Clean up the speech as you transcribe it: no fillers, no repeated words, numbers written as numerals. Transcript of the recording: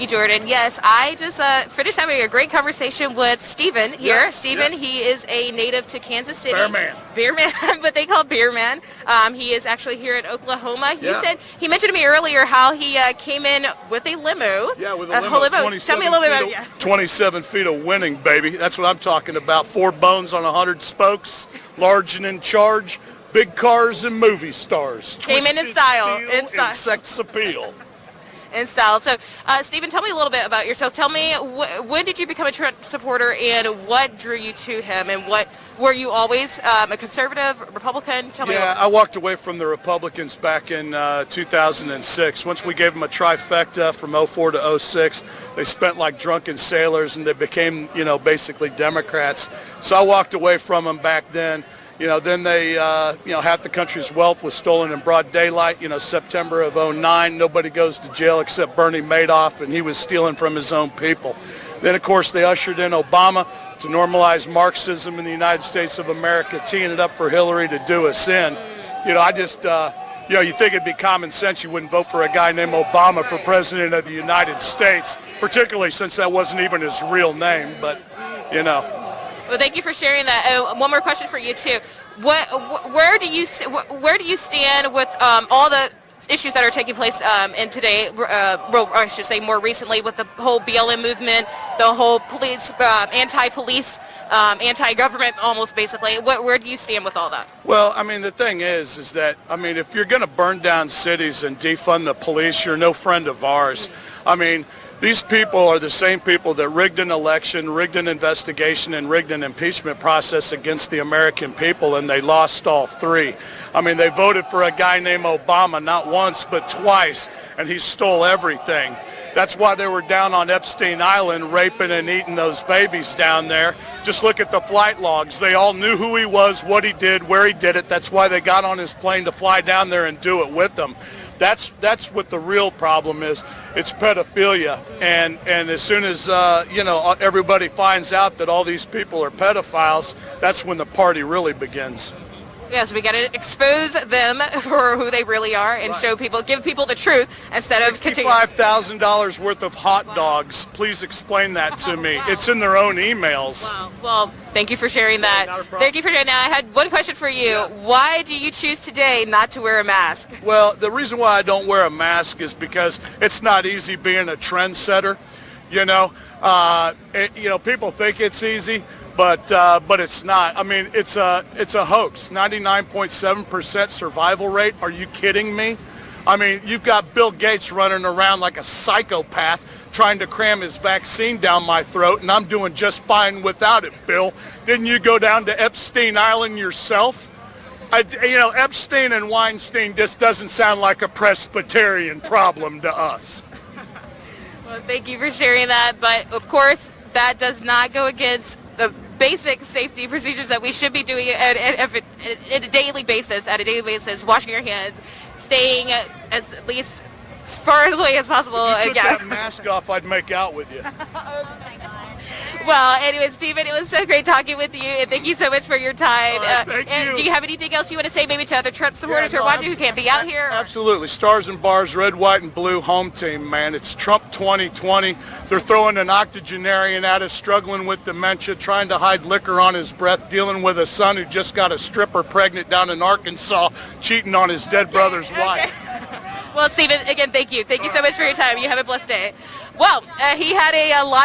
you, Jordan. Yes, I just finished having a great conversation with Stephen here. Yes, Stephen, yes. he is a native to Kansas City. Beerman. Beerman, but they call Beerman. He is actually here in Oklahoma. You Yeah. said, he mentioned to me earlier how he came in with a limo. Yeah, with a whole limo. Tell me a little bit about it. 27 feet of winning, baby. That's what I'm talking about. 4 bones on 100 spokes, large and in charge, big cars and movie stars. Came in Twisted style, steel in style. and sex appeal. In style. So, Stephen, tell me a little bit about yourself. Tell me, when did you become a Trump supporter, and what drew you to him, and what were you always a conservative, Republican? Tell me. Yeah, I walked away from the Republicans back in 2006. Once we gave them a trifecta from 04 to 06, they spent like drunken sailors, and they became, basically Democrats. So I walked away from them back then. Then they, half the country's wealth was stolen in broad daylight. September of 09, nobody goes to jail except Bernie Madoff, and he was stealing from his own people. Then, of course, they ushered in Obama to normalize Marxism in the United States of America, teeing it up for Hillary to do us in. I just, you think it'd be common sense you wouldn't vote for a guy named Obama for president of the United States, particularly since that wasn't even his real name, but, Well, thank you for sharing that. One more question for you too. Where do you stand with all the issues that are taking place in today? I should say more recently with the whole BLM movement, the whole police, anti-police, anti-government, almost basically. Where do you stand with all that? Well, the thing is that, if you're going to burn down cities and defund the police, you're no friend of ours. These people are the same people that rigged an election, rigged an investigation, and rigged an impeachment process against the American people, and they lost all 3. They voted for a guy named Obama not once but twice, and he stole everything. That's why they were down on Epstein Island raping and eating those babies down there. Just look at the flight logs. They all knew who he was, what he did, where he did it. That's why they got on his plane to fly down there and do it with them. That's what the real problem is. It's pedophilia. And as soon as, everybody finds out that all these people are pedophiles, that's when the party really begins. Yes, we got to expose them for who they really are and show people, give people the truth instead of continuing. $65,000 worth of hot dogs. Please explain that to me. Wow. It's in their own emails. Wow. Well, thank you for sharing that. Not a problem. Thank you for sharing that. I had one question for you. Yeah. Why do you choose today not to wear a mask? Well, the reason why I don't wear a mask is because it's not easy being a trendsetter. People think it's easy. But it's not. It's a hoax. 99.7% survival rate. Are you kidding me? You've got Bill Gates running around like a psychopath trying to cram his vaccine down my throat, and I'm doing just fine without it, Bill. Didn't you go down to Epstein Island yourself? Epstein and Weinstein just doesn't sound like a Presbyterian problem to us. Well, thank you for sharing that. But, of course, that does not go against the basic safety procedures that we should be doing at a daily basis, washing your hands, staying at least as far away as possible. If you took that mask off, I'd make out with you. Oh my God. Well, anyway, Stephen, it was so great talking with you, and thank you so much for your time. Thank and you. Do you have anything else you want to say maybe to other Trump supporters who are watching who can't be out here? Absolutely. Stars and bars, red, white, and blue home team, man. It's Trump 2020. They're throwing an octogenarian at us, struggling with dementia, trying to hide liquor on his breath, dealing with a son who just got a stripper pregnant down in Arkansas, cheating on his dead brother's wife. Well, Stephen, again, thank you. Thank you so much for your time. You have a blessed day. Well, he had a lot.